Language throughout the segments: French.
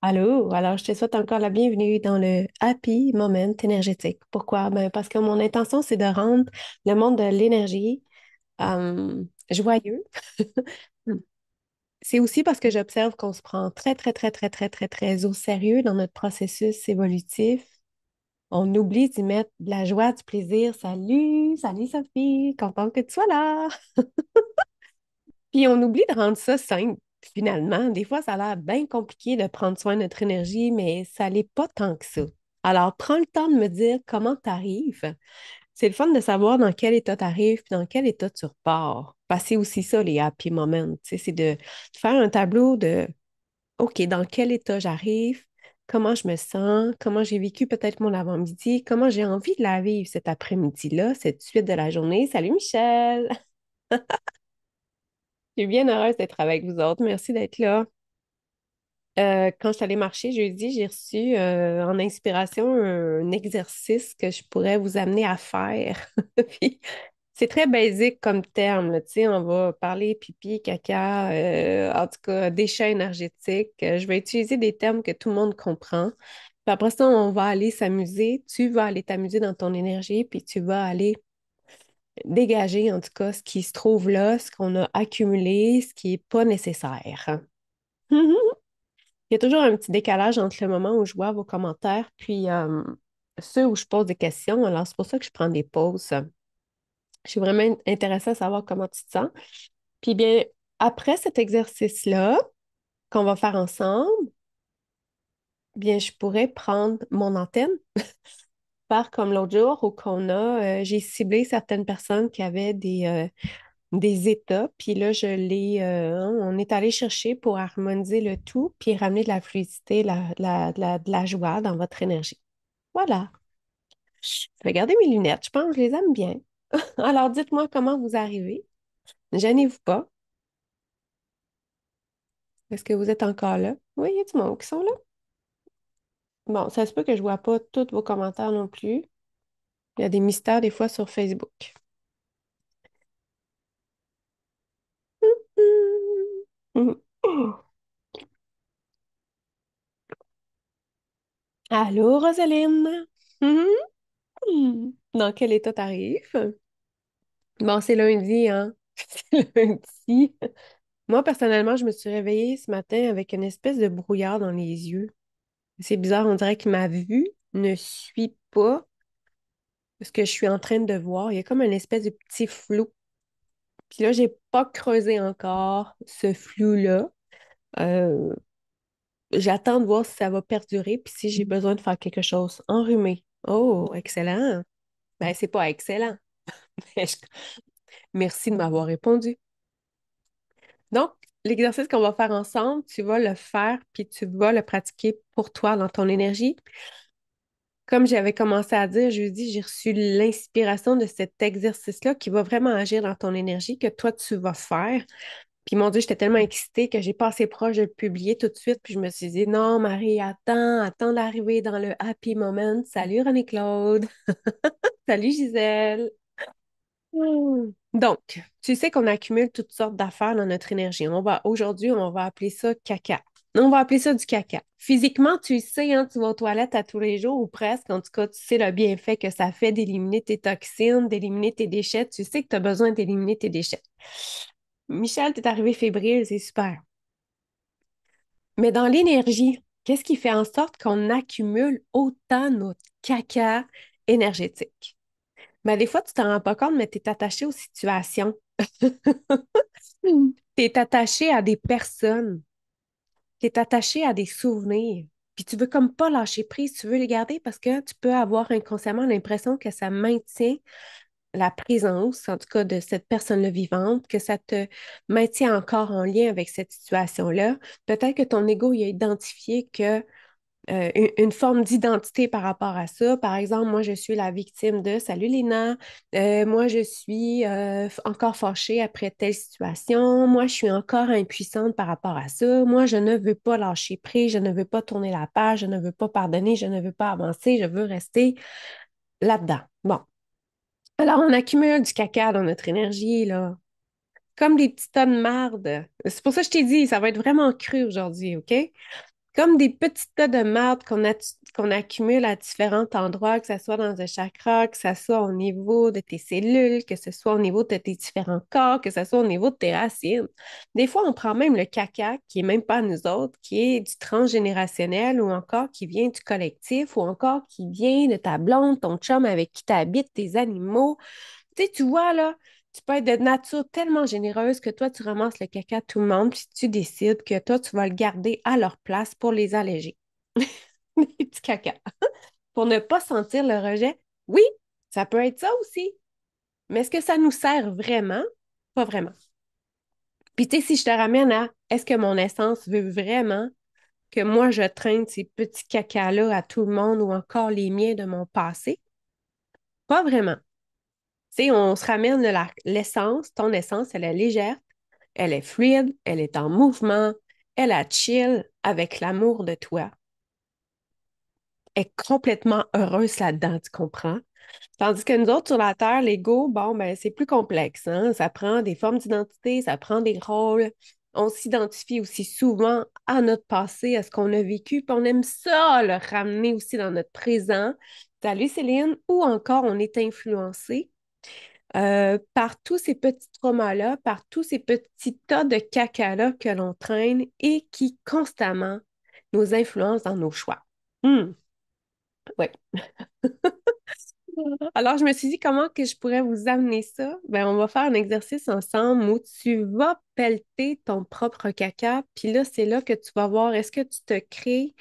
Allô, alors je te souhaite encore la bienvenue dans le Happy Moment énergétique. Pourquoi? Ben, parce que mon intention, c'est de rendre le monde de l'énergie joyeux. C'est aussi parce que j'observe qu'on se prend très, très, très, très, très, très, très au sérieux dans notre processus évolutif. On oublie d'y mettre de la joie, du plaisir. Salut, salut Sophie, contente que tu sois là. Puis on oublie de rendre ça simple, finalement. Des fois, ça a l'air bien compliqué de prendre soin de notre énergie, mais ça l'est pas tant que ça. Alors, prends le temps de me dire comment tu arrives. C'est le fun de savoir dans quel état tu arrives, puis dans quel état tu repars. Parce que c'est aussi ça, les happy moments. Tu sais, c'est de faire un tableau de, OK, dans quel état j'arrive, comment je me sens, comment j'ai vécu peut-être mon avant-midi, comment j'ai envie de la vivre cet après-midi-là, cette suite de la journée. Salut Michel! Je suis bien heureuse d'être avec vous autres. Merci d'être là. Quand je suis allée marcher jeudi, j'ai reçu en inspiration un exercice que je pourrais vous amener à faire. Puis, c'est très basique comme terme, là, tu sais, on va parler pipi, caca, en tout cas, déchets énergétiques. Je vais utiliser des termes que tout le monde comprend. Puis après ça, on va aller s'amuser. Tu vas aller t'amuser dans ton énergie, puis tu vas aller dégager, en tout cas, ce qui se trouve là, ce qu'on a accumulé, ce qui n'est pas nécessaire. Il y a toujours un petit décalage entre le moment où je vois vos commentaires puis ceux où je pose des questions. Alors, c'est pour ça que je prends des pauses. Je suis vraiment intéressée à savoir comment tu te sens. Puis bien, après cet exercice-là qu'on va faire ensemble, bien, je pourrais prendre mon antenne, faire comme l'autre jour où j'ai ciblé certaines personnes qui avaient des états, puis là, on est allé chercher pour harmoniser le tout, puis ramener de la fluidité, de la joie dans votre énergie. Voilà. Je vais garder mes lunettes. Je pense que je les aime bien. Alors, dites-moi comment vous arrivez. Ne gênez-vous pas. Est-ce que vous êtes encore là? Oui, il y a du monde qui sont là. Bon, ça se peut que je ne vois pas tous vos commentaires non plus. Il y a des mystères des fois sur Facebook. Mhm. Allô, Rosaline? Mhm. Dans quel état t'arrives? Bon, c'est lundi, hein? C'est lundi. Moi, personnellement, je me suis réveillée ce matin avec une espèce de brouillard dans les yeux. C'est bizarre, on dirait que ma vue ne suit pas ce que je suis en train de voir. Il y a comme une espèce de petit flou. Puis là, j'ai pas creusé encore ce flou-là. Euh, J'attends de voir si ça va perdurer, puis si j'ai besoin de faire quelque chose. Enrhumé. Oh, excellent. Ben, c'est pas excellent. Mais merci de m'avoir répondu. Donc, l'exercice qu'on va faire ensemble, tu vas le faire, puis tu vas le pratiquer pour toi dans ton énergie. Comme j'avais commencé à dire jeudi, j'ai reçu l'inspiration de cet exercice-là qui va vraiment agir dans ton énergie, que toi, tu vas faire. Puis mon Dieu, j'étais tellement excitée que j'ai pas assez proche de le publier tout de suite. Puis je me suis dit, non, Marie, attends d'arriver dans le happy moment. Salut René-Claude. Salut Gisèle. Donc, tu sais qu'on accumule toutes sortes d'affaires dans notre énergie. Aujourd'hui, on va appeler ça caca. On va appeler ça du caca. Physiquement, tu sais, hein, tu vas aux toilettes à tous les jours ou presque. En tout cas, tu sais le bienfait que ça fait d'éliminer tes toxines, d'éliminer tes déchets. Tu sais que tu as besoin d'éliminer tes déchets. Michel, t'es arrivé fébrile, c'est super. Mais dans l'énergie, qu'est-ce qui fait en sorte qu'on accumule autant notre caca énergétique? Ben, des fois, tu t'en rends pas compte, mais tu es attaché aux situations. Tu es attaché à des personnes. Tu es attaché à des souvenirs. Puis tu veux comme pas lâcher prise, tu veux les garder parce que tu peux avoir inconsciemment l'impression que ça maintient la présence, en tout cas, de cette personne-là vivante, que ça te maintient encore en lien avec cette situation-là. Peut-être que ton ego il a identifié que une forme d'identité par rapport à ça. Par exemple, moi, je suis la victime de Salut Léna, moi, je suis encore fâchée après telle situation, moi, je suis encore impuissante par rapport à ça, moi, je ne veux pas lâcher prise, je ne veux pas tourner la page, je ne veux pas pardonner, je ne veux pas avancer, je veux rester là-dedans. Bon. Alors, on accumule du caca dans notre énergie, là, comme des petits tas de marde. C'est pour ça que je t'ai dit, ça va être vraiment cru aujourd'hui, OK? Comme des petits tas de marde qu'on accumule à différents endroits, que ce soit dans un chakra, que ce soit au niveau de tes cellules, que ce soit au niveau de tes différents corps, que ce soit au niveau de tes racines. Des fois, on prend même le caca, qui est même pas à nous autres, qui est du transgénérationnel ou encore qui vient du collectif ou encore qui vient de ta blonde, ton chum avec qui tu habites, tes animaux. Tu sais, tu vois, là, tu peux être de nature tellement généreuse que toi, tu ramasses le caca de tout le monde, puis tu décides que toi, tu vas le garder à leur place pour les alléger. Les petits caca. Pour ne pas sentir le rejet. Oui, ça peut être ça aussi. Mais est-ce que ça nous sert vraiment? Pas vraiment. Puis, tu sais, si je te ramène à est-ce que mon essence veut vraiment que moi, je traîne ces petits cacas-là à tout le monde ou encore les miens de mon passé? Pas vraiment. Tu sais, on se ramène de l'essence, ton essence, elle est légère, elle est fluide, elle est en mouvement, elle a chill avec l'amour de toi. Elle est complètement heureuse là-dedans, tu comprends? Tandis que nous autres, sur la Terre, l'ego, bon, ben, c'est plus complexe, hein? Ça prend des formes d'identité, ça prend des rôles. On s'identifie aussi souvent à notre passé, à ce qu'on a vécu, puis on aime ça, le ramener aussi dans notre présent. Salut Céline, ou encore on est influencé par tous ces petits traumas-là, par tous ces petits tas de caca-là que l'on traîne et qui constamment nous influencent dans nos choix. Ouais. Alors, je me suis dit, comment que je pourrais vous amener ça? Ben, on va faire un exercice ensemble où tu vas pelleter ton propre caca. Puis là, c'est là que tu vas voir, est-ce que tu te crées,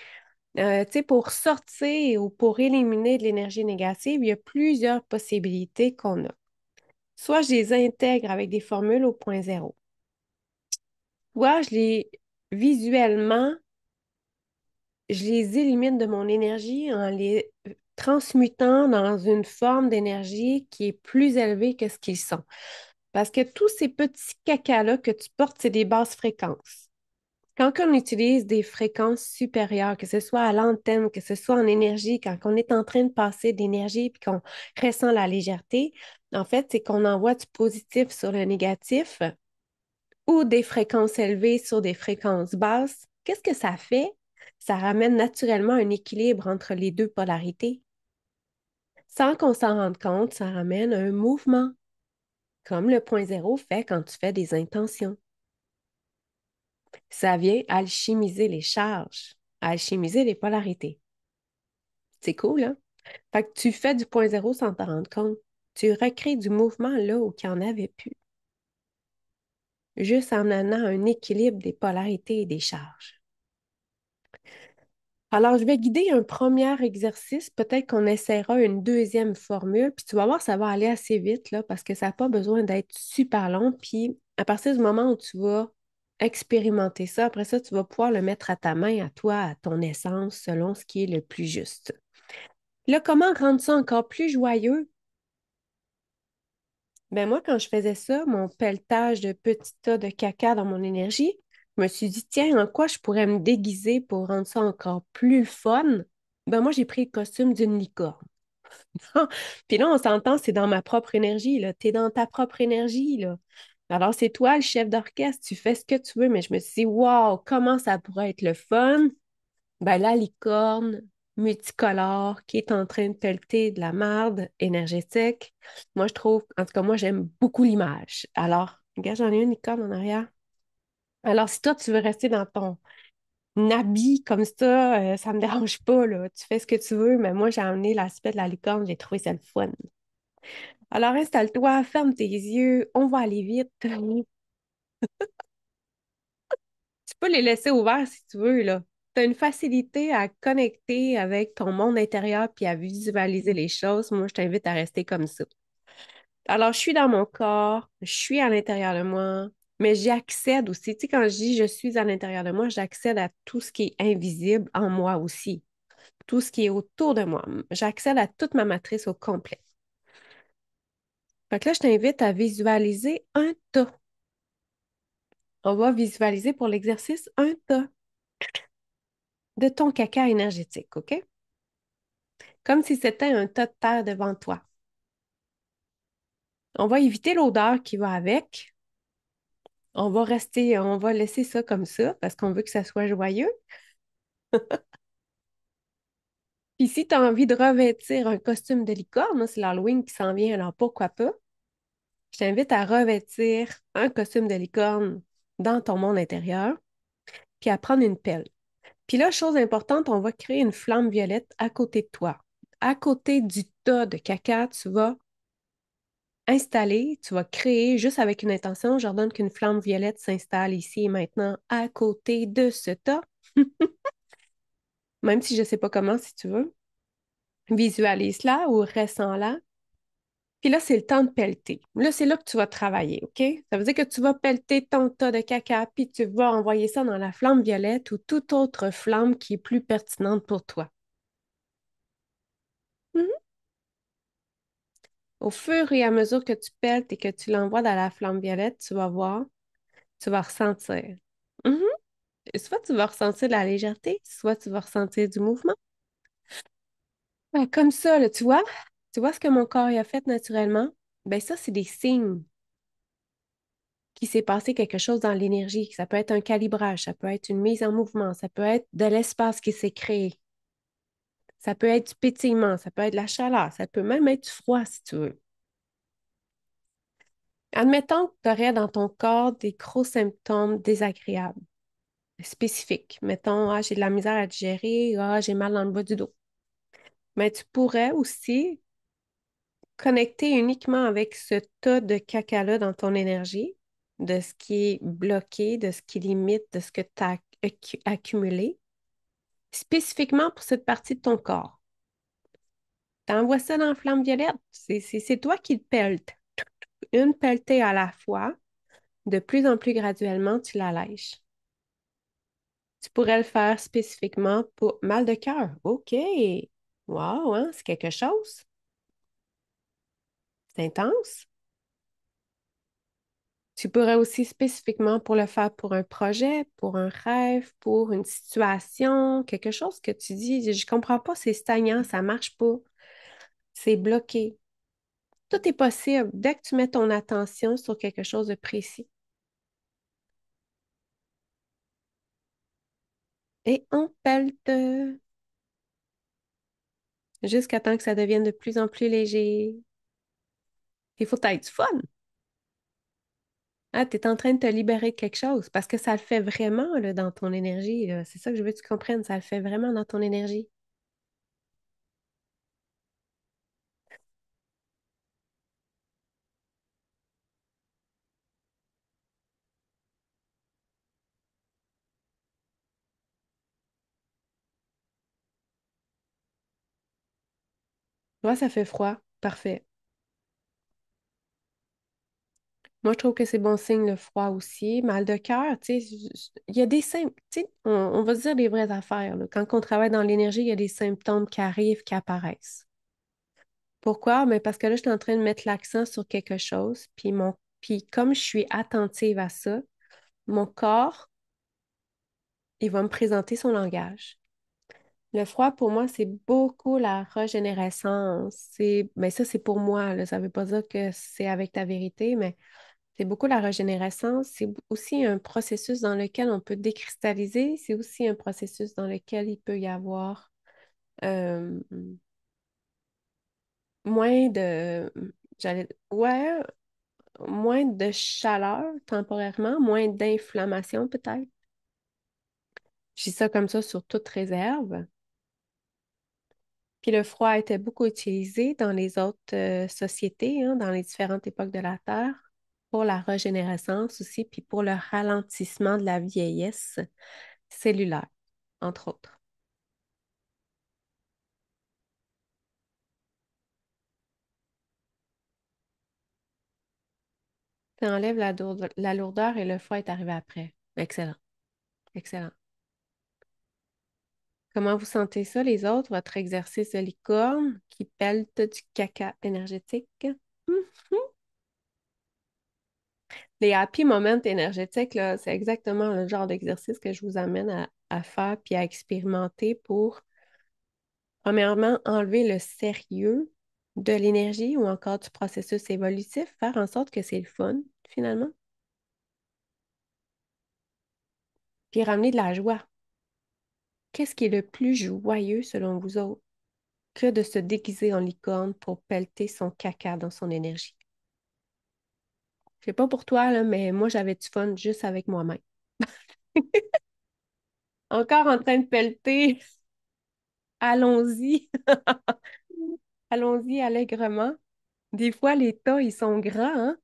tu sais, pour sortir ou pour éliminer de l'énergie négative, il y a plusieurs possibilités qu'on a. Soit je les intègre avec des formules au point zéro. Soit je les visuellement, je les élimine de mon énergie en les transmutant dans une forme d'énergie qui est plus élevée que ce qu'ils sont. Parce que tous ces petits cacas-là que tu portes, c'est des basses fréquences. Quand on utilise des fréquences supérieures, que ce soit à l'antenne, que ce soit en énergie, quand on est en train de passer d'énergie puis qu'on ressent la légèreté, en fait, c'est qu'on envoie du positif sur le négatif ou des fréquences élevées sur des fréquences basses. Qu'est-ce que ça fait? Ça ramène naturellement un équilibre entre les deux polarités. Sans qu'on s'en rende compte, ça ramène un mouvement, comme le point zéro fait quand tu fais des intentions. Ça vient alchimiser les charges, alchimiser les polarités. C'est cool, hein? Fait que tu fais du point zéro sans t'en rendre compte. Tu recrées du mouvement là où il n'y en avait plus, juste en amenant un équilibre des polarités et des charges. Alors, je vais guider un premier exercice. Peut-être qu'on essaiera une deuxième formule. Puis tu vas voir, ça va aller assez vite, là, parce que ça n'a pas besoin d'être super long. Puis à partir du moment où tu vas expérimenter ça, après ça, tu vas pouvoir le mettre à ta main, à toi, à ton essence, selon ce qui est le plus juste. Là, comment rendre ça encore plus joyeux? Ben moi, quand je faisais ça, mon pelletage de petits tas de caca dans mon énergie, je me suis dit, tiens, en quoi je pourrais me déguiser pour rendre ça encore plus fun? Ben moi, j'ai pris le costume d'une licorne. Puis là, on s'entend, c'est dans ma propre énergie, là. T'es dans ta propre énergie, là. Alors, c'est toi le chef d'orchestre, tu fais ce que tu veux, mais je me suis dit, waouh, comment ça pourrait être le fun? Ben, la licorne multicolore qui est en train de pelleter de la marde énergétique. Moi, je trouve, en tout cas, moi, j'aime beaucoup l'image. Alors, regarde, j'en ai une licorne en arrière. Alors, si toi, tu veux rester dans ton habit comme ça me dérange pas, là. Tu fais ce que tu veux, mais moi, j'ai amené l'aspect de la licorne, j'ai trouvé ça le fun. Alors, installe-toi, ferme tes yeux, on va aller vite. Tu peux les laisser ouverts si tu veux, là. Tu as une facilité à connecter avec ton monde intérieur puis à visualiser les choses. Moi, je t'invite à rester comme ça. Alors, je suis dans mon corps, je suis à l'intérieur de moi, mais j'y accède aussi. Tu sais, quand je dis je suis à l'intérieur de moi, j'accède à tout ce qui est invisible en moi aussi, tout ce qui est autour de moi. J'accède à toute ma matrice au complet. Fait que là, je t'invite à visualiser un tas. On va visualiser pour l'exercice un tas de ton caca énergétique, OK? Comme si c'était un tas de terre devant toi. On va éviter l'odeur qui va avec. On va laisser ça comme ça parce qu'on veut que ça soit joyeux. Puis si tu as envie de revêtir un costume de licorne, là, c'est l'Halloween qui s'en vient, alors pourquoi pas? Je t'invite à revêtir un costume de licorne dans ton monde intérieur, puis à prendre une pelle. Puis là, chose importante, on va créer une flamme violette à côté de toi. À côté du tas de caca, tu vas installer, tu vas créer, juste avec une intention, j'ordonne qu'une flamme violette s'installe ici et maintenant à côté de ce tas, même si je ne sais pas comment, si tu veux. Visualise-la ou ressens-la. Puis là, c'est le temps de pelleter. Là, c'est là que tu vas travailler, OK? Ça veut dire que tu vas pelleter ton tas de caca, puis tu vas envoyer ça dans la flamme violette ou toute autre flamme qui est plus pertinente pour toi. Mhm. Au fur et à mesure que tu pelles et que tu l'envoies dans la flamme violette, tu vas voir, tu vas ressentir. Mhm. Soit tu vas ressentir de la légèreté, soit tu vas ressentir du mouvement. Ben, comme ça, là, tu vois ce que mon corps y a fait naturellement? Ben ça, c'est des signes qu'il s'est passé quelque chose dans l'énergie. Ça peut être un calibrage, ça peut être une mise en mouvement, ça peut être de l'espace qui s'est créé, ça peut être du pétillement, ça peut être de la chaleur, ça peut même être du froid si tu veux. Admettons que tu aurais dans ton corps des gros symptômes désagréables, spécifiques. Mettons, ah, j'ai de la misère à digérer, ah, j'ai mal dans le bas du dos. Mais tu pourrais aussi connecter uniquement avec ce tas de caca-là dans ton énergie, de ce qui est bloqué, de ce qui limite, de ce que tu as accumulé, spécifiquement pour cette partie de ton corps. Tu envoies ça dans la flamme violette. C'est toi qui le pelletes. Une pelletée à la fois, de plus en plus graduellement, tu l'allèges. Tu pourrais le faire spécifiquement pour mal de cœur. OK. Wow, hein, c'est quelque chose. C'est intense. Tu pourrais aussi spécifiquement pour le faire pour un projet, pour un rêve, pour une situation, quelque chose que tu dis, je comprends pas, c'est stagnant, ça marche pas, c'est bloqué. Tout est possible dès que tu mets ton attention sur quelque chose de précis. Et on pelte jusqu'à temps que ça devienne de plus en plus léger. Il faut être du fun. Ah, tu es en train de te libérer de quelque chose parce que ça le fait vraiment là, dans ton énergie. Là. C'est ça que je veux que tu comprennes. Ça le fait vraiment dans ton énergie. Moi, ça fait froid. Parfait. Moi, je trouve que c'est bon signe le froid aussi. Mal de cœur, tu sais, il y a des symptômes, tu sais, on va se dire des vraies affaires. Là. Quand on travaille dans l'énergie, il y a des symptômes qui arrivent, qui apparaissent. Pourquoi? Mais parce que là, je suis en train de mettre l'accent sur quelque chose, puis comme je suis attentive à ça, mon corps, il va me présenter son langage. Le froid, pour moi, c'est beaucoup la régénérescence. Mais ça, c'est pour moi, là. Ça ne veut pas dire que c'est avec ta vérité, mais c'est beaucoup la régénérescence. C'est aussi un processus dans lequel on peut décristalliser. C'est aussi un processus dans lequel il peut y avoir euh, moins de, ouais, moins de chaleur temporairement, moins d'inflammation peut-être. Je dis ça comme ça sur toute réserve. Puis le froid était beaucoup utilisé dans les autres sociétés, hein, dans les différentes époques de la Terre, pour la régénérescence aussi, puis pour le ralentissement de la vieillesse cellulaire, entre autres. Ça enlève la lourdeur et le froid est arrivé après. Excellent, excellent. Comment vous sentez ça, les autres, votre exercice de licorne qui pelte du caca énergétique? Hmm. Les happy moments énergétiques, là, c'est exactement le genre d'exercice que je vous amène à faire puis à expérimenter pour, premièrement, enlever le sérieux de l'énergie ou encore du processus évolutif, faire en sorte que c'est le fun, finalement, puis ramener de la joie. Qu'est-ce qui est le plus joyeux selon vous autres que de se déguiser en licorne pour pelleter son caca dans son énergie? Je sais pas pour toi, là, mais moi, j'avais du fun juste avec moi-même. Encore en train de pelleter. Allons-y. Allons-y allègrement. Des fois, les tas, ils sont grands, hein?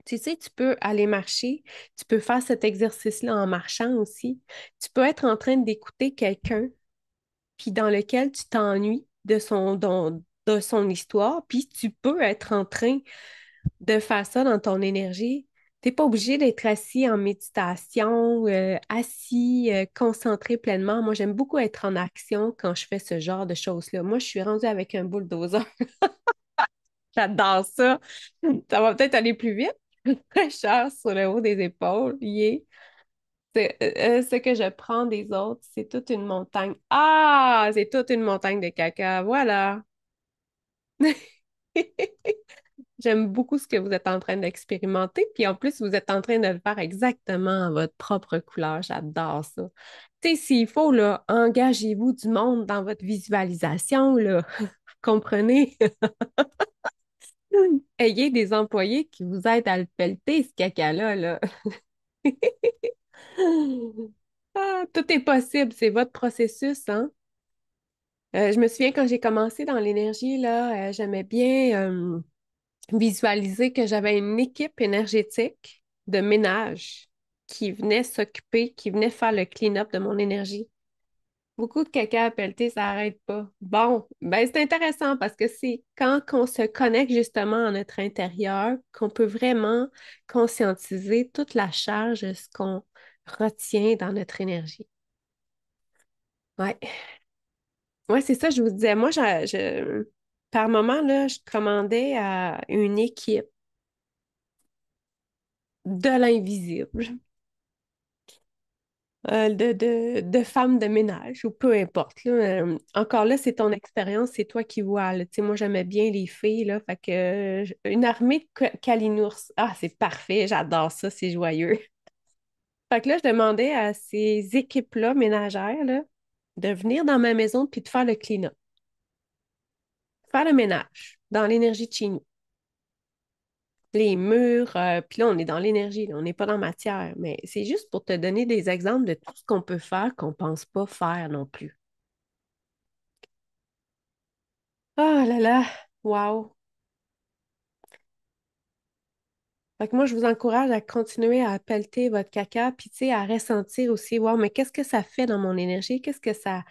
Tu sais, tu peux aller marcher, tu peux faire cet exercice-là en marchant aussi. Tu peux être en train d'écouter quelqu'un, puis dans lequel tu t'ennuies de son histoire, puis tu peux être en train de faire ça dans ton énergie. Tu n'es pas obligé d'être assis en méditation, assis, concentré pleinement. Moi, j'aime beaucoup être en action quand je fais ce genre de choses-là. Moi, je suis rendue avec un bulldozer. J'adore ça. Ça va peut-être aller plus vite. Fraîcheur sur le haut des épaules. Yeah. Ce que je prends des autres, c'est toute une montagne. Ah, c'est toute une montagne de caca. Voilà. J'aime beaucoup ce que vous êtes en train d'expérimenter. Puis en plus, vous êtes en train de le faire exactement à votre propre couleur. J'adore ça. Tu sais, s'il faut, là, engagez-vous du monde dans votre visualisation, là. Vous comprenez? Ayez des employés qui vous aident à le pelleter, ce caca-là, là. Ah, tout est possible, c'est votre processus, hein? Je me souviens quand j'ai commencé dans l'énergie, là, j'aimais bien visualiser que j'avais une équipe énergétique de ménage qui venait s'occuper, qui venait faire le clean-up de mon énergie. Beaucoup de caca à pelleter, ça n'arrête pas. Bon, ben c'est intéressant parce que c'est quand on se connecte justement à notre intérieur qu'on peut vraiment conscientiser toute la charge, ce qu'on retient dans notre énergie. Ouais. Ouais, c'est ça, je vous disais. Moi, par moment, là, je commandais à une équipe de l'invisible, de femmes de ménage, ou peu importe, là. Encore là, c'est ton expérience, c'est toi qui vois, là. Tu sais, moi, j'aimais bien les filles, là. Fait que une armée de calinours. Ah, c'est parfait, j'adore ça, c'est joyeux. Fait que là, je demandais à ces équipes-là ménagères, là, de venir dans ma maison puis de faire le clean-up, faire le ménage dans l'énergie de chez nous. Les murs, puis là, on est dans l'énergie, là, on n'est pas dans la matière, mais c'est juste pour te donner des exemples de tout ce qu'on peut faire qu'on ne pense pas faire non plus. Ah là là, wow. Fait que moi, je vous encourage à continuer à pelleter votre caca, puis tu sais, à ressentir aussi, wow, mais qu'est-ce que ça fait dans mon énergie? Qu'est-ce que ça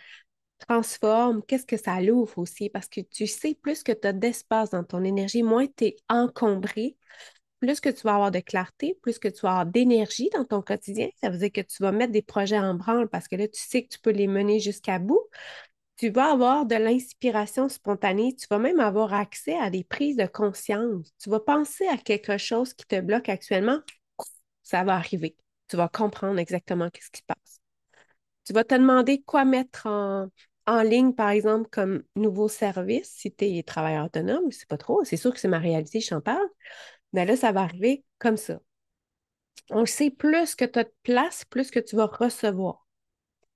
transforme? Qu'est-ce que ça l'ouvre aussi? Parce que tu sais, plus que tu as d'espace dans ton énergie, moins tu es encombré, plus que tu vas avoir de clarté, plus que tu vas avoir d'énergie dans ton quotidien. Ça veut dire que tu vas mettre des projets en branle parce que là, tu sais que tu peux les mener jusqu'à bout. Tu vas avoir de l'inspiration spontanée. Tu vas même avoir accès à des prises de conscience. Tu vas penser à quelque chose qui te bloque actuellement. Ça va arriver. Tu vas comprendre exactement ce qui se passe. Tu vas te demander quoi mettre en ligne, par exemple, comme nouveau service si tu es travailleur autonome. C'est pas trop. C'est sûr que c'est ma réalité, je t'en parle. Mais là, ça va arriver comme ça. On le sait, plus que tu as de place, plus que tu vas recevoir,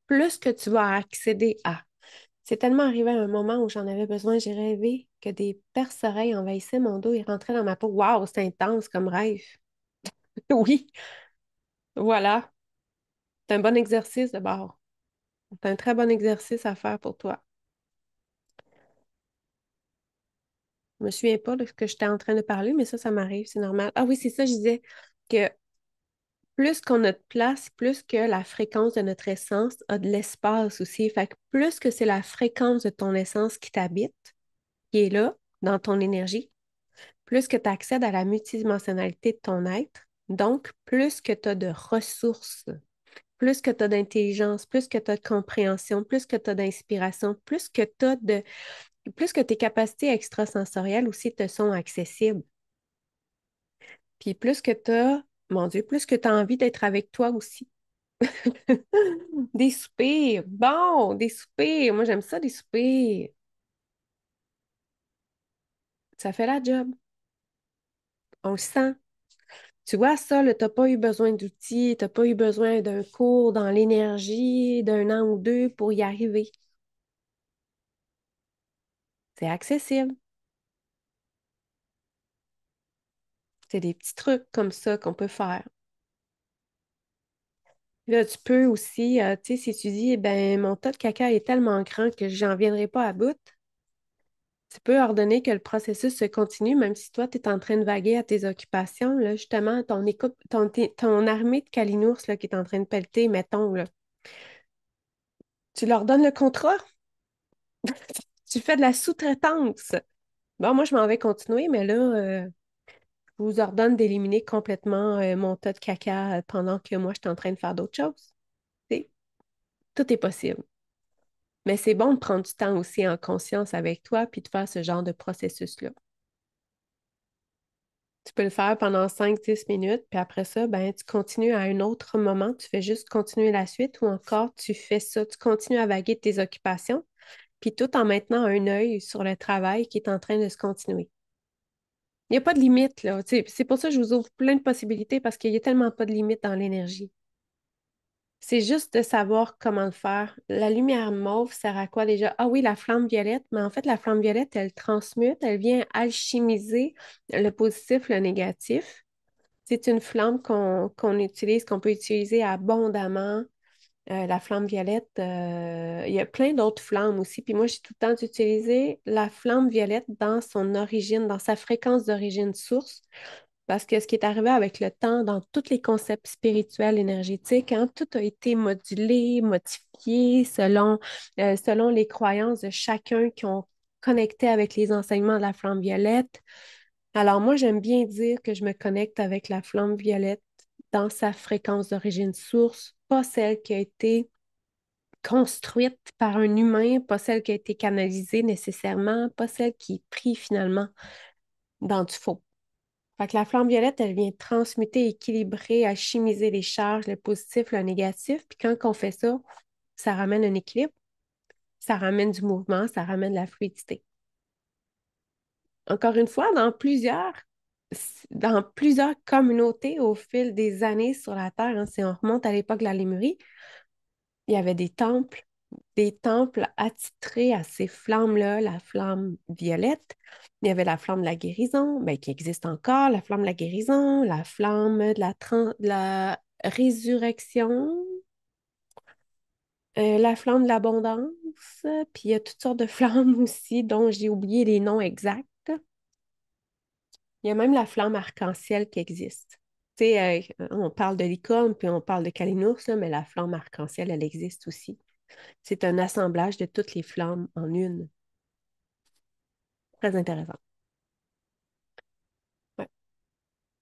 plus que tu vas accéder à. C'est tellement arrivé à un moment où j'en avais besoin, j'ai rêvé que des perce-oreilles envahissaient mon dos et rentraient dans ma peau. Waouh, c'est intense comme rêve. Oui, voilà. C'est un bon exercice d'abord. C'est un très bon exercice à faire pour toi. Je me souviens pas de ce que j'étais en train de parler, mais ça m'arrive, c'est normal. Ah oui, c'est ça, je disais que plus qu'on a de place, plus que la fréquence de notre essence a de l'espace aussi. Fait que plus que c'est la fréquence de ton essence qui t'habite, qui est là, dans ton énergie, plus que tu accèdes à la multidimensionnalité de ton être, donc plus que tu as de ressources, plus que tu as d'intelligence, plus que tu as de compréhension, plus que tu as d'inspiration, plus que tes capacités extrasensorielles aussi te sont accessibles. Puis plus que tu as, mon Dieu, plus que tu as envie d'être avec toi aussi. Des soupirs. Bon, des soupirs. Moi, j'aime ça, des soupirs. Ça fait la job. On le sent. Tu vois, ça, tu n'as pas eu besoin d'outils, tu n'as pas eu besoin d'un cours dans l'énergie, d'un an ou deux pour y arriver. C'est accessible. C'est des petits trucs comme ça qu'on peut faire. Là, tu peux aussi, tu sais, si tu dis, eh ben, mon tas de caca est tellement grand que j'en viendrai pas à bout, tu peux ordonner que le processus se continue, même si toi, tu es en train de vaguer à tes occupations. Là, justement, ton armée de calinours là, qui est en train de pelleter, mettons, là, tu leur donnes le contrat, tu fais de la sous-traitance. Bon, moi, je m'en vais continuer, mais là, je vous ordonne d'éliminer complètement mon tas de caca pendant que moi, je suis en train de faire d'autres choses. C'est- Tout est possible. Mais c'est bon de prendre du temps aussi en conscience avec toi puis de faire ce genre de processus-là. Tu peux le faire pendant 5-10 minutes, puis après ça, ben, tu continues à un autre moment, tu fais juste continuer la suite ou encore tu fais ça, tu continues à vaguer de tes occupations, puis tout en maintenant un œil sur le travail qui est en train de se continuer. Il n'y a pas de limite, là. Tu sais, c'est pour ça que je vous ouvre plein de possibilités parce qu'il n'y a tellement pas de limite dans l'énergie. C'est juste de savoir comment le faire. La lumière mauve sert à quoi déjà? Ah oui, la flamme violette, mais en fait, la flamme violette, elle transmute, elle vient alchimiser le positif, le négatif. C'est une flamme qu'on utilise, qu'on peut utiliser abondamment. La flamme violette, il y a plein d'autres flammes aussi. Puis moi, j'ai tout le temps utilisé la flamme violette dans son origine, dans sa fréquence d'origine source. Parce que ce qui est arrivé avec le temps, dans tous les concepts spirituels, énergétiques, hein, tout a été modulé, modifié selon les croyances de chacun qui ont connecté avec les enseignements de la flamme violette. Alors moi, j'aime bien dire que je me connecte avec la flamme violette dans sa fréquence d'origine source, pas celle qui a été construite par un humain, pas celle qui a été canalisée nécessairement, pas celle qui est prise finalement dans du faux. Fait que la flamme violette, elle vient transmuter, équilibrer, alchimiser les charges, le positif, le négatif. Puis quand on fait ça, ça ramène un équilibre, ça ramène du mouvement, ça ramène de la fluidité. Encore une fois, dans plusieurs communautés au fil des années sur la Terre, hein, si on remonte à l'époque de la Lémurie, il y avait des temples attitrés à ces flammes-là, la flamme violette. Il y avait la flamme de la guérison, ben, qui existe encore, la flamme de la guérison, la flamme de la résurrection, la flamme de l'abondance, puis il y a toutes sortes de flammes aussi dont j'ai oublié les noms exacts. Il y a même la flamme arc-en-ciel qui existe. Tu sais, on parle de licorne, puis on parle de calinours, là, mais la flamme arc-en-ciel, elle existe aussi. C'est un assemblage de toutes les flammes en une. Très intéressant. Ouais.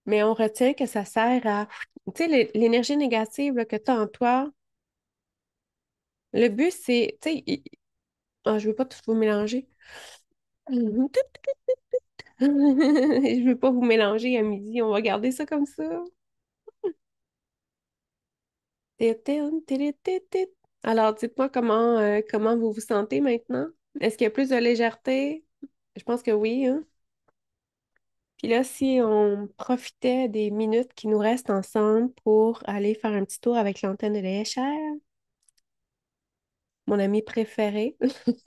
Mais on retient que ça sert à... Tu sais, l'énergie négative là, que tu as en toi, le but, c'est... Tu sais, je ne veux pas tout vous mélanger. Je ne veux pas vous mélanger à midi. On va garder ça comme ça. Alors, dites-moi comment vous vous sentez maintenant. Est-ce qu'il y a plus de légèreté? Je pense que oui, hein? Puis là, si on profitait des minutes qui nous restent ensemble pour aller faire un petit tour avec l'antenne de l'échelle, mon amie préférée,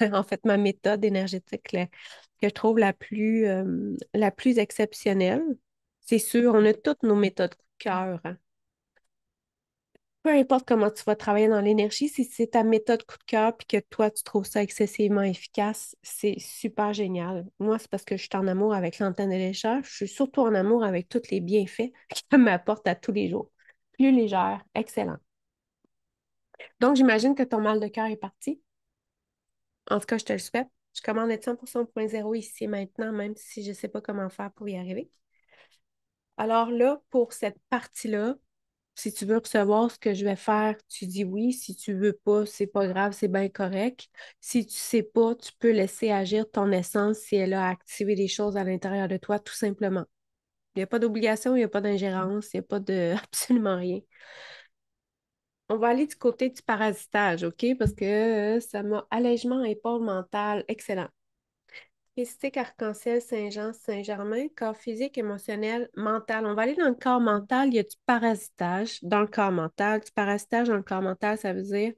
en fait, ma méthode énergétique que je trouve la plus exceptionnelle. C'est sûr, on a toutes nos méthodes coup de cœur, hein. Peu importe comment tu vas travailler dans l'énergie, si c'est ta méthode coup de cœur puis que toi, tu trouves ça excessivement efficace, c'est super génial. Moi, c'est parce que je suis en amour avec l'antenne de l'échelle. Je suis surtout en amour avec tous les bienfaits qu'elle m'apporte à tous les jours. Plus légère, excellent. Donc, j'imagine que ton mal de cœur est parti. En tout cas, je te le souhaite. Je commande être 100% 0 ici et maintenant, même si je ne sais pas comment faire pour y arriver. Alors là, pour cette partie-là, si tu veux recevoir ce que je vais faire, tu dis oui. Si tu veux pas, c'est pas grave, c'est bien correct. Si tu sais pas, tu peux laisser agir ton essence si elle a activé des choses à l'intérieur de toi, tout simplement. Il n'y a pas d'obligation, il n'y a pas d'ingérence, il n'y a pas de absolument rien. On va aller du côté du parasitage, OK? Parce que ça m'a allègement épaule mentale, excellent. Christique, Arc-en-Ciel, Saint-Jean, Saint-Germain, corps physique, émotionnel, mental. On va aller dans le corps mental. Il y a du parasitage dans le corps mental. Du parasitage dans le corps mental, ça veut dire,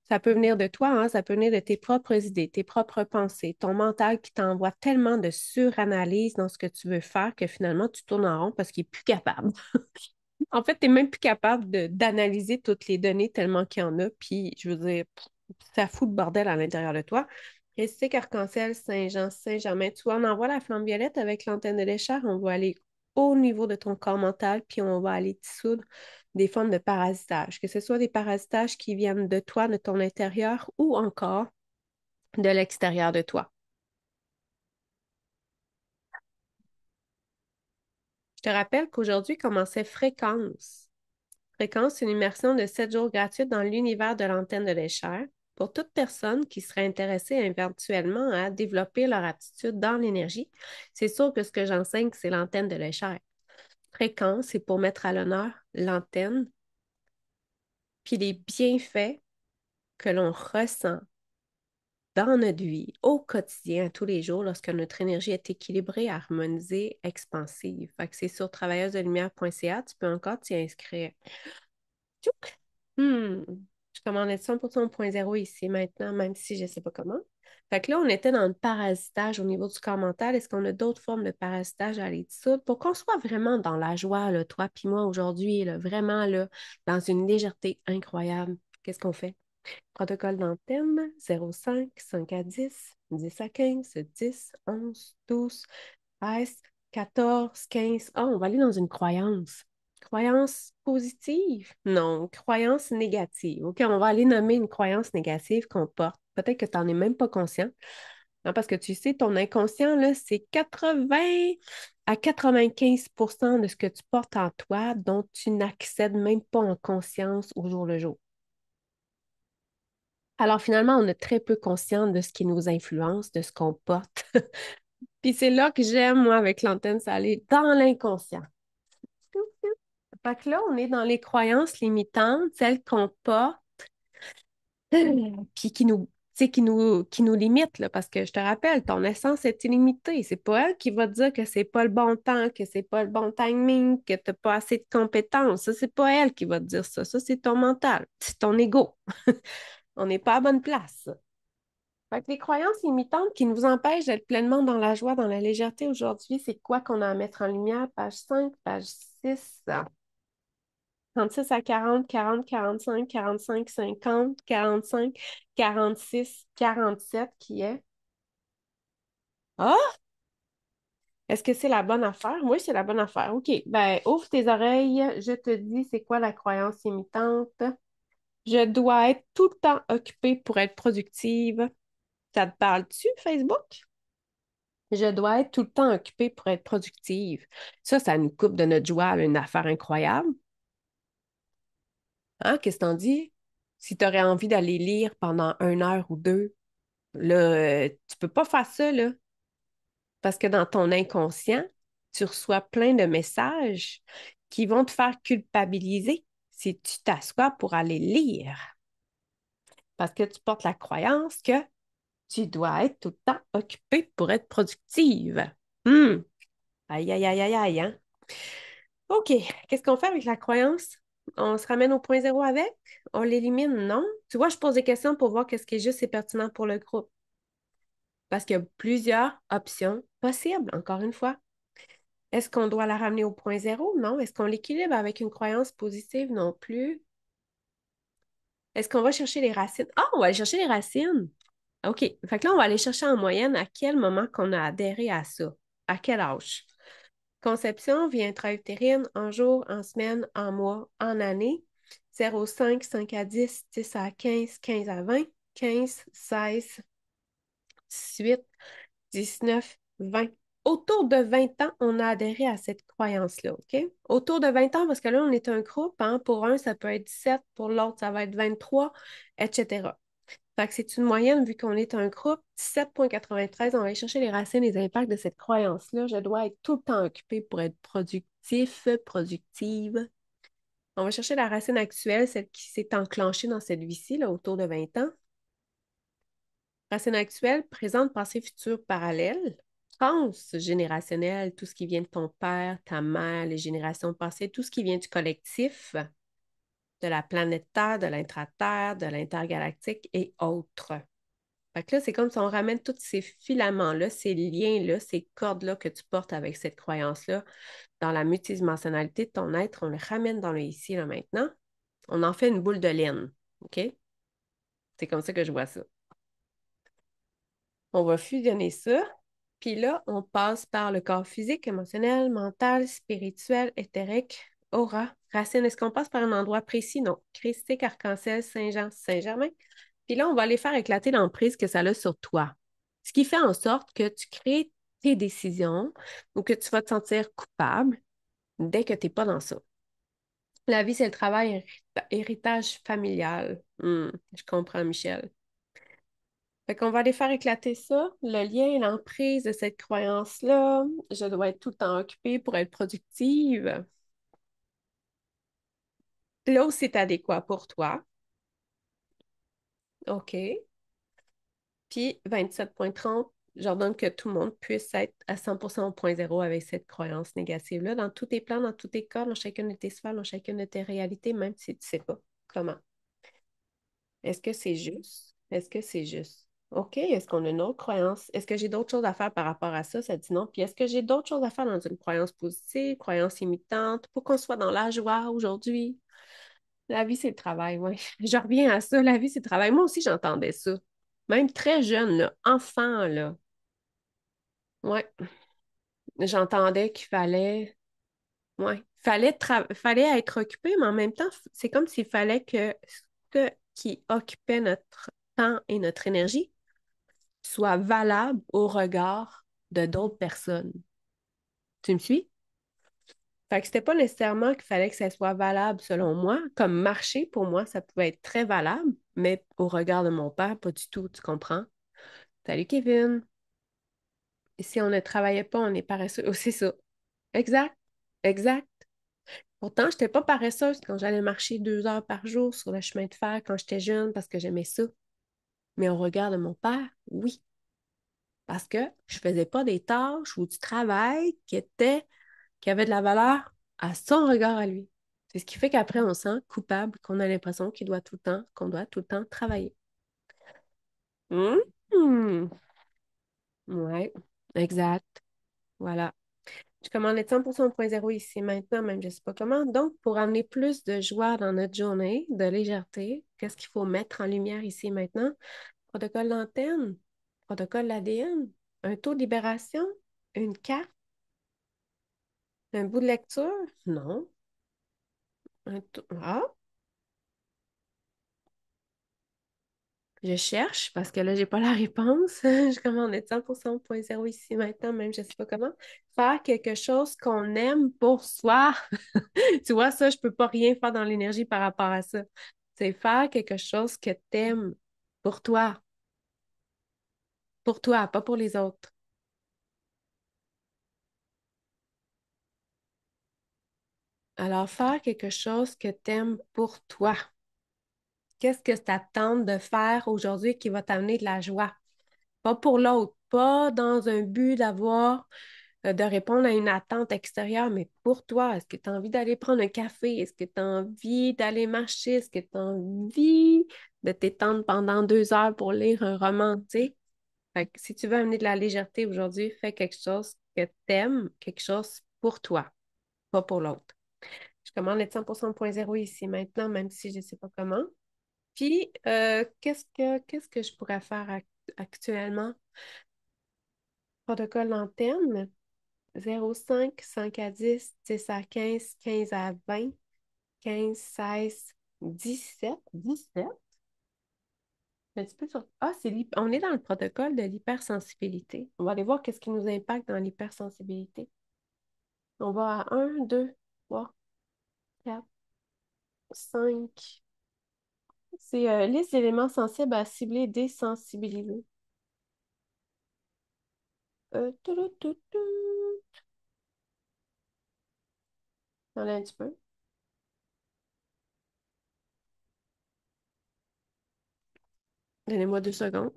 ça peut venir de toi, hein, ça peut venir de tes propres idées, tes propres pensées, ton mental qui t'envoie tellement de suranalyse dans ce que tu veux faire que finalement, tu tournes en rond parce qu'il n'est plus capable. En fait, tu n'es même plus capable d'analyser toutes les données tellement qu'il y en a. Puis, je veux dire, ça fout le bordel à l'intérieur de toi. Christique, Arc-en-Ciel, Saint-Jean, Saint-Germain, tu vois, on envoie la flamme violette avec l'antenne de l'échelle. On va aller au niveau de ton corps mental, puis on va aller dissoudre des formes de parasitage, que ce soit des parasitages qui viennent de toi, de ton intérieur, ou encore de l'extérieur de toi. Je te rappelle qu'aujourd'hui commençait Fréquence. Fréquence, c'est une immersion de 7 jours gratuite dans l'univers de l'antenne de l'échelle pour toute personne qui serait intéressée éventuellement à développer leur aptitude dans l'énergie. C'est sûr que ce que j'enseigne, c'est l'antenne de l'échelle. Fréquence, c'est pour mettre à l'honneur l'antenne, puis les bienfaits que l'on ressent dans notre vie, au quotidien, tous les jours, lorsque notre énergie est équilibrée, harmonisée, expansive. Fait que c'est sur travailleusedelumière.ca, tu peux encore t'y inscrire. Tchouk! Hmm. Je commande 100% au point zéro ici maintenant, même si je ne sais pas comment. Fait que là, on était dans le parasitage au niveau du corps mental. Est-ce qu'on a d'autres formes de parasitage à aller dissoudre pour qu'on soit vraiment dans la joie, là, toi puis moi aujourd'hui, là, vraiment là, dans une légèreté incroyable? Qu'est-ce qu'on fait? Protocole d'antenne 05, 5 à 10, 10 à 15, 10, 11, 12, 13, 14, 15. Ah, on va aller dans une croyance. Croyance positive? Non, croyance négative. OK, on va aller nommer une croyance négative qu'on porte. Peut-être que tu n'en es même pas conscient. Non, parce que tu sais, ton inconscient, là, c'est 80 à 95% de ce que tu portes en toi dont tu n'accèdes même pas en conscience au jour le jour. Alors finalement, on est très peu conscient de ce qui nous influence, de ce qu'on porte. Puis c'est là que j'aime, moi, avec l'antenne salée, dans l'inconscient. Fait que là, on est dans les croyances limitantes, celles qu'on porte, puis qui nous limitent, là, parce que je te rappelle, ton essence est illimitée. C'est pas elle qui va te dire que c'est pas le bon temps, que c'est pas le bon timing, que t'as pas assez de compétences. Ça, c'est pas elle qui va te dire ça. Ça, c'est ton mental, c'est ton ego. On n'est pas à bonne place. Fait que les croyances limitantes qui nous empêchent d'être pleinement dans la joie, dans la légèreté aujourd'hui, c'est quoi qu'on a à mettre en lumière? Page 5, page 6, 36 à 40, 40, 45, 45, 50, 45, 46, 47 qui est. Ah, est-ce que c'est la bonne affaire? Oui, c'est la bonne affaire. OK, ben ouvre tes oreilles, je te dis c'est quoi la croyance limitante. Je dois être tout le temps occupée pour être productive. Ça te parle-tu, Facebook? Je dois être tout le temps occupée pour être productive. Ça nous coupe de notre joie, une affaire incroyable. Hein? Qu'est-ce que t'en dis? Si tu aurais envie d'aller lire pendant 1 heure ou deux, là, tu peux pas faire ça, là, parce que dans ton inconscient, tu reçois plein de messages qui vont te faire culpabiliser si tu t'assois pour aller lire, parce que tu portes la croyance que tu dois être tout le temps occupée pour être productive. Hum. Aïe, aïe, aïe, aïe, aïe, hein? OK. Qu'est-ce qu'on fait avec la croyance? On se ramène au point zéro avec? On l'élimine? Non? Tu vois, je pose des questions pour voir qu'est-ce qui est juste et pertinent pour le groupe. Parce qu'il y a plusieurs options possibles, encore une fois. Est-ce qu'on doit la ramener au point zéro? Non. Est-ce qu'on l'équilibre avec une croyance positive? Non plus. Est-ce qu'on va chercher les racines? Ah, on va aller chercher les racines. OK. Fait que là, on va aller chercher en moyenne à quel moment qu'on a adhéré à ça. À quel âge? Conception, vie intra-utérine, en jour, en semaine, en mois, en année. 0,5, 5 à 10, 10 à 15, 15 à 20, 15, 16, 18, 19, 20. Autour de 20 ans, on a adhéré à cette croyance-là, OK? Autour de 20 ans, parce que là, on est un groupe, hein? Pour un, ça peut être 17, pour l'autre, ça va être 23, etc. Fait que c'est une moyenne, vu qu'on est un groupe, 17,93. On va aller chercher les racines et les impacts de cette croyance-là. Je dois être tout le temps occupé pour être productif, productive. On va chercher la racine actuelle, celle qui s'est enclenchée dans cette vie-ci, là, autour de 20 ans. Racine actuelle, présente, passé, futur, parallèle. transgénérationnel, tout ce qui vient de ton père, ta mère, les générations passées, tout ce qui vient du collectif, de la planète Terre, de l'intra-Terre, de l'intergalactique et autres. Fait que là, c'est comme si on ramène tous ces filaments-là, ces liens-là, ces cordes-là que tu portes avec cette croyance-là dans la multidimensionnalité de ton être, on le ramène dans le ici, là, maintenant. On en fait une boule de laine. OK? C'est comme ça que je vois ça. On va fusionner ça. Puis là, on passe par le corps physique, émotionnel, mental, spirituel, éthérique, aura, racine. Est-ce qu'on passe par un endroit précis? Non. Christique, arc-en-ciel, Saint-Jean, Saint-Germain. Puis là, on va aller faire éclater l'emprise que ça a sur toi. Ce qui fait en sorte que tu crées tes décisions ou que tu vas te sentir coupable dès que tu n'es pas dans ça. La vie, c'est le travail, héritage familial. Je comprends, Michel. Fait qu'on va aller faire éclater ça, le lien et l'emprise de cette croyance-là. Je dois être tout le temps occupée pour être productive. Là où c'est adéquat pour toi. OK. Puis 27,30, j'ordonne que tout le monde puisse être à 100% au point zéro avec cette croyance négative-là, dans tous tes plans, dans tous tes corps, dans chacune de tes sphères, dans chacune de tes réalités, même si tu ne sais pas comment. Est-ce que c'est juste? Est-ce que c'est juste? OK, est-ce qu'on a une autre croyance? Est-ce que j'ai d'autres choses à faire par rapport à ça? Ça dit non. Puis est-ce que j'ai d'autres choses à faire dans une croyance positive, croyance imitante, pour qu'on soit dans la joie aujourd'hui? La vie, c'est le travail, oui. Je reviens à ça, la vie, c'est le travail. Moi aussi, j'entendais ça. Même très jeune, là, enfant, là. Ouais, j'entendais qu'il fallait, ouais, fallait être occupé, mais en même temps, c'est comme s'il fallait que ce qui occupait notre temps et notre énergie soit valable au regard de d'autres personnes. Tu me suis? Fait que c'était pas nécessairement qu'il fallait que ça soit valable selon moi. Comme marché, pour moi, ça pouvait être très valable, mais au regard de mon père, pas du tout, tu comprends? Salut Kevin. Et si on ne travaillait pas, on est paresseux. Oh, c'est ça. Exact. Exact. Pourtant, je n'étais pas paresseuse quand j'allais marcher 2 heures par jour sur le chemin de fer quand j'étais jeune parce que j'aimais ça. Mais au regard de mon père, oui. Parce que je faisais pas des tâches ou du travail qui avait de la valeur à son regard à lui. C'est ce qui fait qu'après, on se sent coupable, qu'on a l'impression qu'on doit tout le temps travailler. Mhm. Ouais, exact. Voilà. Je commande être 100% au point zéro ici maintenant, même je ne sais pas comment. Donc, pour amener plus de joie dans notre journée, de légèreté, qu'est-ce qu'il faut mettre en lumière ici et maintenant? Protocole d'antenne, protocole ADN, un taux de libération, une carte, un bout de lecture? Non. Ah, je cherche parce que là, j'ai pas la réponse. Je commande être 100% au point zéro ici maintenant, même je ne sais pas comment. Faire quelque chose qu'on aime pour soi. Tu vois, ça, je peux pas rien faire dans l'énergie par rapport à ça. C'est faire quelque chose que t'aimes pour toi, pas pour les autres. Alors, faire quelque chose que t'aimes pour toi. Qu'est-ce que ça te tente de faire aujourd'hui qui va t'amener de la joie? Pas pour l'autre, pas dans un but de répondre à une attente extérieure, mais pour toi. Est-ce que tu as envie d'aller prendre un café? Est-ce que tu as envie d'aller marcher? Est-ce que tu as envie de t'étendre pendant 2 heures pour lire un roman, tu sais? Fait que si tu veux amener de la légèreté aujourd'hui, fais quelque chose que t'aimes, quelque chose pour toi, pas pour l'autre. Je commande être 100% point zéro ici maintenant, même si je ne sais pas comment. Puis, qu'est-ce que je pourrais faire actuellement? Protocole d'antenne, 05, 5 à 10, 10 à 15, 15 à 20, 15, 16, 17, 17. Un petit peu sur... Ah, on est dans le protocole de l'hypersensibilité. On va aller voir qu'est-ce qui nous impacte dans l'hypersensibilité. On va à 1, 2, 3, 4, 5. C'est liste d'éléments sensibles à cibler, désensibiliser. Tout, tout, tout, tout. On a un petit peu. Donnez-moi 2 secondes.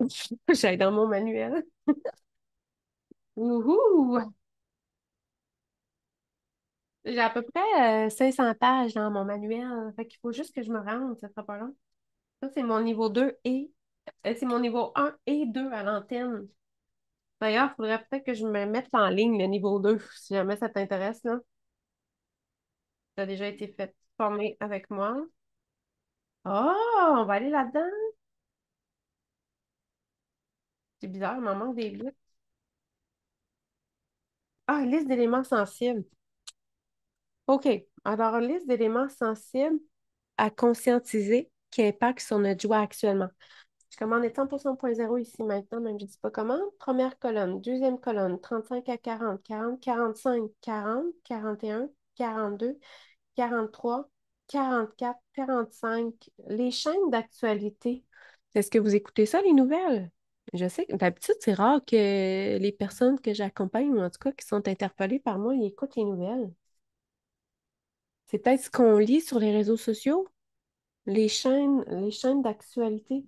J'aille dans mon manuel. Wouhou! J'ai à peu près 500 pages dans mon manuel. Fait qu'il faut juste que je me rende, ça sera pas long. Ça, c'est mon niveau 2 et c'est mon niveau 1 et 2 à l'antenne. D'ailleurs, il faudrait peut-être que je me mette en ligne le niveau 2 si jamais ça t'intéresse, là. Ça a déjà été fait former avec moi. Oh, on va aller là-dedans. C'est bizarre, il m'en manque des bouts. Ah, liste d'éléments sensibles. OK. Alors, liste d'éléments sensibles à conscientiser qui impactent sur notre joie actuellement. Je commande les 100% ici maintenant, même je ne sais pas comment. Première colonne, deuxième colonne, 35 à 40, 40, 45, 40, 41, 42, 43, 44, 45. Les chaînes d'actualité. Est-ce que vous écoutez ça, les nouvelles? Je sais que d'habitude, c'est rare que les personnes que j'accompagne, ou en tout cas qui sont interpellées par moi, ils écoutent les nouvelles. C'est peut-être ce qu'on lit sur les réseaux sociaux, les chaînes d'actualité.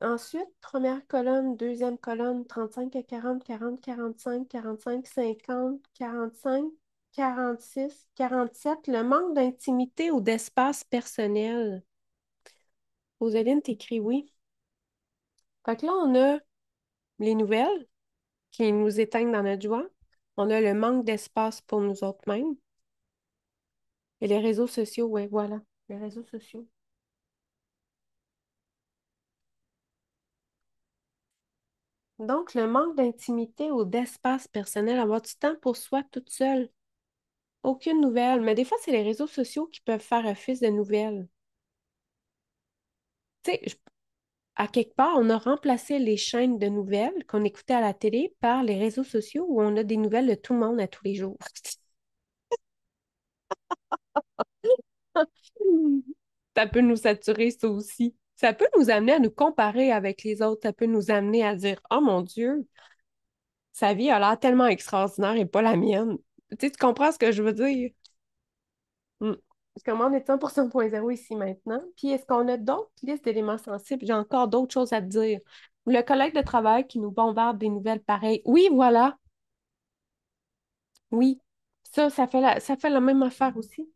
Ensuite, première colonne, deuxième colonne, 35 à 40, 40, 45, 45, 50, 45, 46, 47. Le manque d'intimité ou d'espace personnel. Rosaline t'écrit oui. Fait que là, on a les nouvelles qui nous éteignent dans notre joie. On a le manque d'espace pour nous autres mêmes. Et les réseaux sociaux, ouais, voilà. Les réseaux sociaux. Donc, le manque d'intimité ou d'espace personnel, avoir du temps pour soi toute seule. Aucune nouvelle. Mais des fois, c'est les réseaux sociaux qui peuvent faire office de nouvelles. Tu sais, à quelque part, on a remplacé les chaînes de nouvelles qu'on écoutait à la télé par les réseaux sociaux où on a des nouvelles de tout le monde à tous les jours. Ça peut nous saturer, ça aussi. Ça peut nous amener à nous comparer avec les autres. Ça peut nous amener à dire, oh mon Dieu, sa vie a l'air tellement extraordinaire et pas la mienne. Tu sais, tu comprends ce que je veux dire? Hmm. Comment on est 100% ici maintenant? Puis est-ce qu'on a d'autres listes d'éléments sensibles? J'ai encore d'autres choses à te dire. Le collègue de travail qui nous bombarde des nouvelles pareilles. Oui, voilà. Oui. Ça fait la même affaire aussi.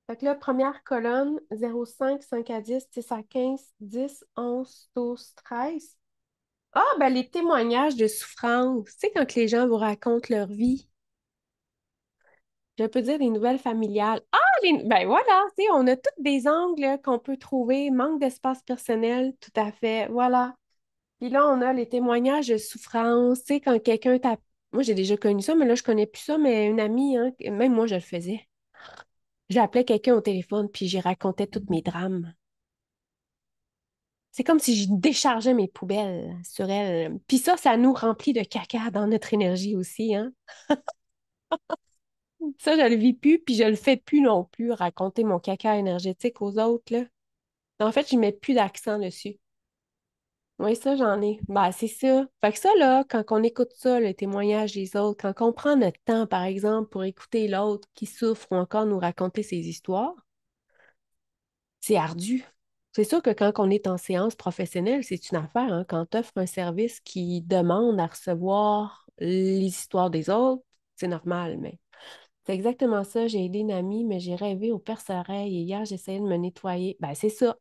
Fait que là, première colonne, 0,5, 5 à 10, 10 à 15, 10, 11, 12, 13. Ah, ben les témoignages de souffrance. Tu sais, quand les gens vous racontent leur vie. Je peux dire des nouvelles familiales. Ah, ben voilà, tu sais, on a tous des angles qu'on peut trouver. Manque d'espace personnel, tout à fait. Voilà. Puis là, on a les témoignages de souffrance. Tu sais, quand quelqu'un tape. Moi, j'ai déjà connu ça, mais là, je connais plus ça, mais une amie, hein, même moi, je le faisais. J'appelais quelqu'un au téléphone, puis j'y racontais tous mes drames. C'est comme si je déchargeais mes poubelles sur elle. Puis ça nous remplit de caca dans notre énergie aussi, hein. Ça, je le vis plus, puis je le fais plus non plus, raconter mon caca énergétique aux autres, là. En fait, je mets plus d'accent dessus. Oui, ça, j'en ai. Bah, c'est ça. Fait que ça, là, quand on écoute ça, le témoignage des autres, quand on prend notre temps, par exemple, pour écouter l'autre qui souffre ou encore nous raconter ses histoires, c'est ardu. C'est sûr que quand on est en séance professionnelle, c'est une affaire, hein. Quand tu offres un service qui demande à recevoir les histoires des autres, c'est normal, mais c'est exactement ça. J'ai aidé une amie, mais j'ai rêvé au perce-oreille et hier, j'essayais de me nettoyer. Ben, c'est ça.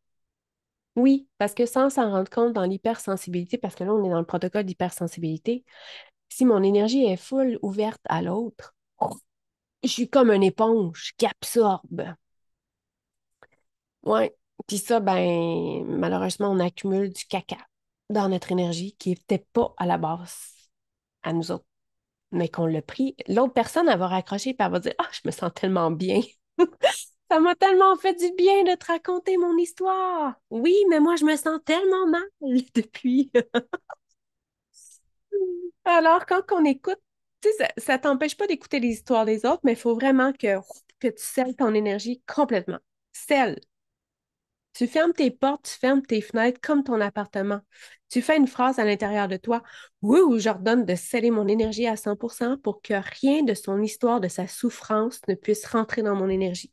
Oui, parce que sans s'en rendre compte dans l'hypersensibilité, parce que là, on est dans le protocole d'hypersensibilité, si mon énergie est full ouverte à l'autre, je suis comme une éponge qui absorbe. Ouais. Puis ça, ben, malheureusement, on accumule du caca dans notre énergie qui n'était pas à la base à nous autres, mais qu'on l'a pris. L'autre personne, elle va raccrocher et elle va dire, ah, je me sens tellement bien. Ça m'a tellement fait du bien de te raconter mon histoire. Oui, mais moi, je me sens tellement mal depuis. Alors, quand on écoute, tu sais, ça t'empêche pas d'écouter les histoires des autres, mais il faut vraiment que tu scelles ton énergie complètement. Scelle. Tu fermes tes portes, tu fermes tes fenêtres comme ton appartement. Tu fais une phrase à l'intérieur de toi. Oui, ou j'ordonne de sceller mon énergie à 100% pour que rien de son histoire, de sa souffrance ne puisse rentrer dans mon énergie.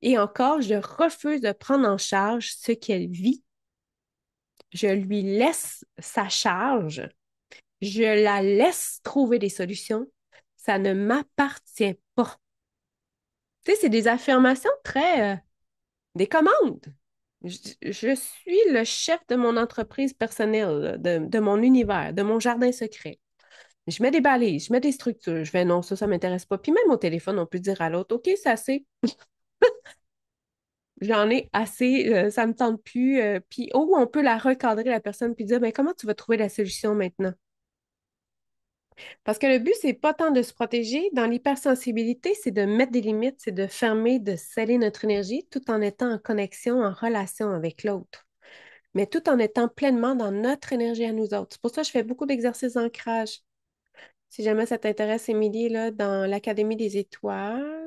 Et encore, je refuse de prendre en charge ce qu'elle vit. Je lui laisse sa charge Je la laisse trouver des solutions. Ça ne m'appartient pas. Tu sais, c'est des affirmations très, des commandes. Je suis le chef de mon entreprise personnelle, de mon univers, de mon jardin secret. Je mets des balises, je mets des structures. Je fais non, ça m'intéresse pas. Puis même au téléphone, on peut dire à l'autre, OK, c'est assez. J'en ai assez, ça me tente plus. Puis, oh, on peut la recadrer, la personne, puis dire, ben, comment tu vas trouver la solution maintenant? Parce que le but, c'est pas tant de se protéger. Dans l'hypersensibilité, c'est de mettre des limites, c'est de fermer, de sceller notre énergie tout en étant en connexion, en relation avec l'autre, mais tout en étant pleinement dans notre énergie à nous autres. C'est pour ça que je fais beaucoup d'exercices d'ancrage. Si jamais ça t'intéresse, Émilie, là, dans l'Académie des étoiles,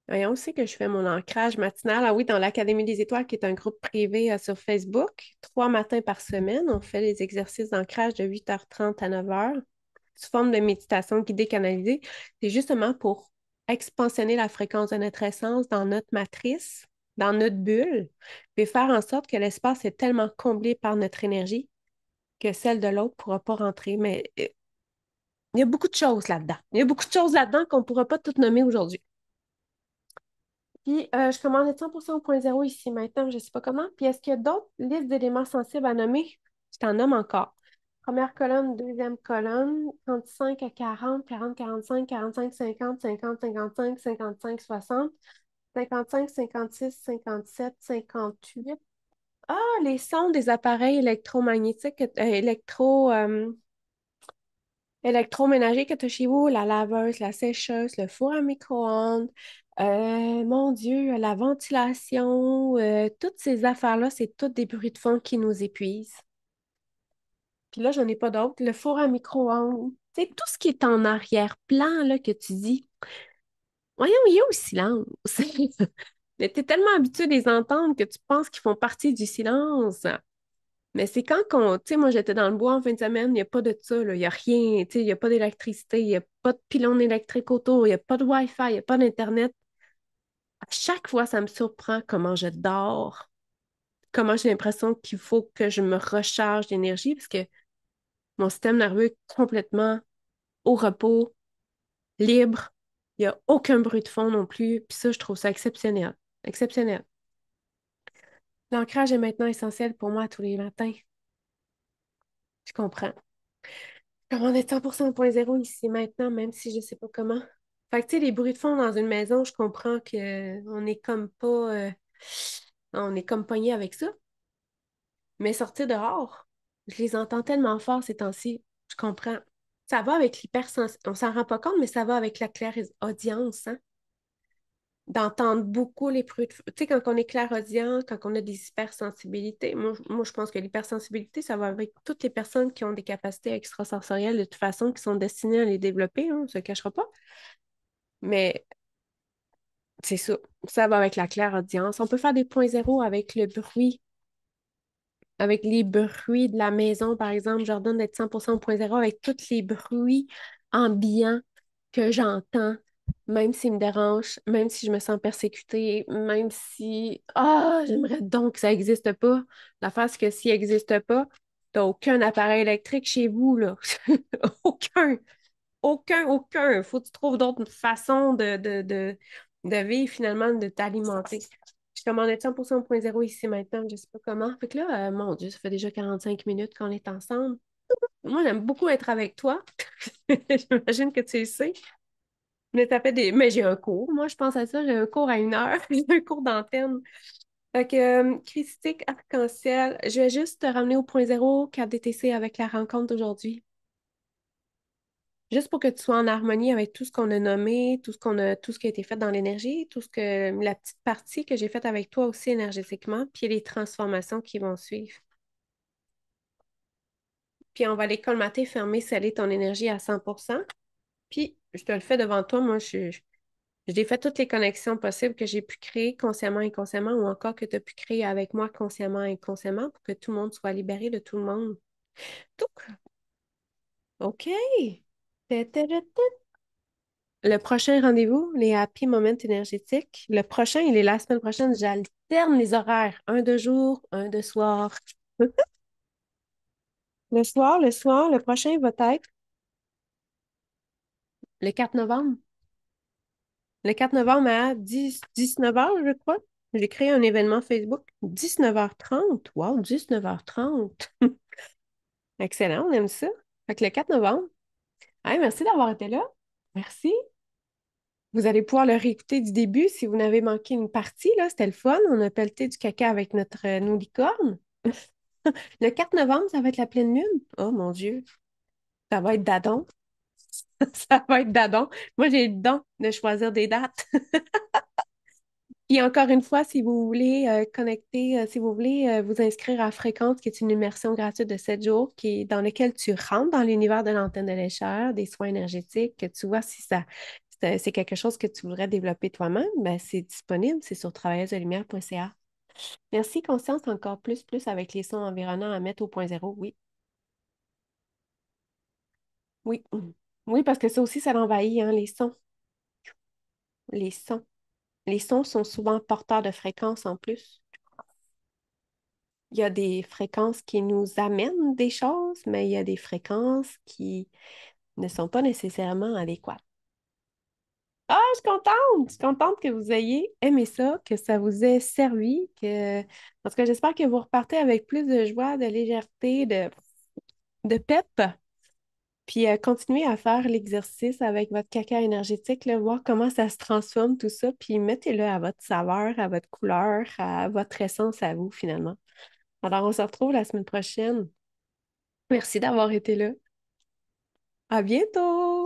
voyons, on sait que je fais mon ancrage matinal. Ah oui, dans l'Académie des étoiles, qui est un groupe privé sur Facebook. 3 matins par semaine, on fait les exercices d'ancrage de 8h30 à 9h sous forme de méditation guidée canalisée. C'est justement pour expansionner la fréquence de notre essence dans notre matrice, dans notre bulle, puis faire en sorte que l'espace est tellement comblé par notre énergie que celle de l'autre ne pourra pas rentrer. Mais il y a beaucoup de choses là-dedans. Il y a beaucoup de choses là-dedans qu'on ne pourra pas toutes nommer aujourd'hui. Puis, je commande 100% au point zéro ici maintenant, je ne sais pas comment. Puis, est-ce qu'il y a d'autres listes d'éléments sensibles à nommer? Je t'en nomme encore. Première colonne, deuxième colonne, 35 à 40, 40, 45, 45, 50, 50, 55, 55, 60, 55, 56, 57, 58. Ah, les sons des appareils électromagnétiques, électroménager que tu as chez vous, la laveuse, la sécheuse, le four à micro-ondes, mon Dieu, la ventilation, toutes ces affaires-là, c'est tous des bruits de fond qui nous épuisent. Puis là, j'en ai pas d'autres. Le four à micro-ondes, tu sais, tout ce qui est en arrière-plan, là, que tu dis, voyons, il y a au silence. Mais tu es tellement habitué de les entendre que tu penses qu'ils font partie du silence. Mais c'est quand tu sais, moi j'étais dans le bois en fin de semaine, il n'y a pas de ça, là. Il n'y a rien, tu sais, il n'y a pas d'électricité, il n'y a pas de pylône électrique autour, il n'y a pas de Wi-Fi, il n'y a pas d'Internet. À chaque fois, ça me surprend comment je dors, comment j'ai l'impression qu'il faut que je me recharge d'énergie parce que mon système nerveux est complètement au repos, libre. Il n'y a aucun bruit de fond non plus. Puis ça, je trouve ça exceptionnel. Exceptionnel. L'ancrage est maintenant essentiel pour moi tous les matins. Je comprends. Comment être 100% au point zéro ici maintenant, même si je ne sais pas comment. Fait que, tu sais, les bruits de fond dans une maison, je comprends que on est comme pas... on est comme pogné avec ça. Mais sortir dehors, je les entends tellement fort ces temps-ci. Je comprends. Ça va avec l'hypersensibilité. On s'en rend pas compte, mais ça va avec la clairaudience, hein? D'entendre beaucoup les bruits de fond. Tu sais, quand on est clairaudient, quand on a des hypersensibilités, moi, je pense que l'hypersensibilité, ça va avec toutes les personnes qui ont des capacités extrasensorielles de toute façon, qui sont destinées à les développer, hein, on ne se cachera pas. Mais c'est ça. Ça va avec la clairaudience. On peut faire des points zéro avec le bruit, avec les bruits de la maison, par exemple. Je leur donne d'être 100% au point zéro avec tous les bruits ambiants que j'entends, même s'ils me dérangent, même si je me sens persécutée, même si, ah, j'aimerais donc que ça n'existe pas. L'affaire, c'est que s'il n'existe pas, t'as aucun appareil électrique chez vous, là. Aucun. Aucun, aucun. Faut que tu trouves d'autres façons de vivre, finalement, de t'alimenter. Je commandais 100% au point zéro ici maintenant, je sais pas comment. Fait que là, mon Dieu, ça fait déjà 45 minutes qu'on est ensemble. Moi, j'aime beaucoup être avec toi. J'imagine que tu le sais. Mais j'ai un cours. Moi, je pense à ça. J'ai un cours à 1 heure. J'ai un cours d'antenne. Fait que, Christique Arc-en-Ciel, je vais juste te ramener au point zéro KDTC avec la rencontre d'aujourd'hui. Juste pour que tu sois en harmonie avec tout ce qu'on a nommé, tout ce qui a été fait dans l'énergie, la petite partie que j'ai faite avec toi aussi énergétiquement, puis les transformations qui vont suivre. Puis on va aller colmater, fermer, sceller ton énergie à 100%. Puis je te le fais devant toi, moi, j'ai fait toutes les connexions possibles que j'ai pu créer consciemment, inconsciemment, ou encore que tu as pu créer avec moi consciemment, inconsciemment, pour que tout le monde soit libéré de tout le monde. Donc, OK. Le prochain rendez-vous, les Happy Moments énergétiques. Le prochain, il est la semaine prochaine. J'alterne les horaires. Un de jour, un de soir. Le prochain va être le 4 novembre. Le 4 novembre à 19h, je crois. J'ai créé un événement Facebook. 19h30. Wow, 19h30. Excellent, on aime ça. Fait que le 4 novembre. Hey, merci d'avoir été là. Merci. Vous allez pouvoir le réécouter du début si vous n'avez manqué une partie, là. C'était le fun. On a pelleté du caca avec nos licornes. Le 4 novembre, ça va être la pleine lune. Oh mon Dieu, ça va être dadon. Ça va être dadon. Moi, j'ai le don de choisir des dates. Puis encore une fois, si vous voulez connecter, si vous voulez vous inscrire à Fréquence, qui est une immersion gratuite de 7 jours, dans lequel tu rentres dans l'univers de l'antenne de l'échelle, des soins énergétiques, que tu vois si c'est quelque chose que tu voudrais développer toi-même, ben, c'est disponible, c'est sur travailleusedelumière.ca. Merci, conscience encore plus avec les sons environnants à mettre au point zéro. Oui, oui, oui, parce que ça aussi, ça l'envahit, hein, les sons. Les sons. Les sons sont souvent porteurs de fréquences en plus. Il y a des fréquences qui nous amènent des choses, mais il y a des fréquences qui ne sont pas nécessairement adéquates. Ah, je suis contente! Je suis contente que vous ayez aimé ça, que ça vous ait servi, que... En tout cas, j'espère que vous repartez avec plus de joie, de légèreté, de pep. Puis continuez à faire l'exercice avec votre caca énergétique, là, voir comment ça se transforme, tout ça, puis mettez-le à votre saveur, à votre couleur, à votre essence à vous, finalement. Alors, on se retrouve la semaine prochaine. Merci d'avoir été là. À bientôt!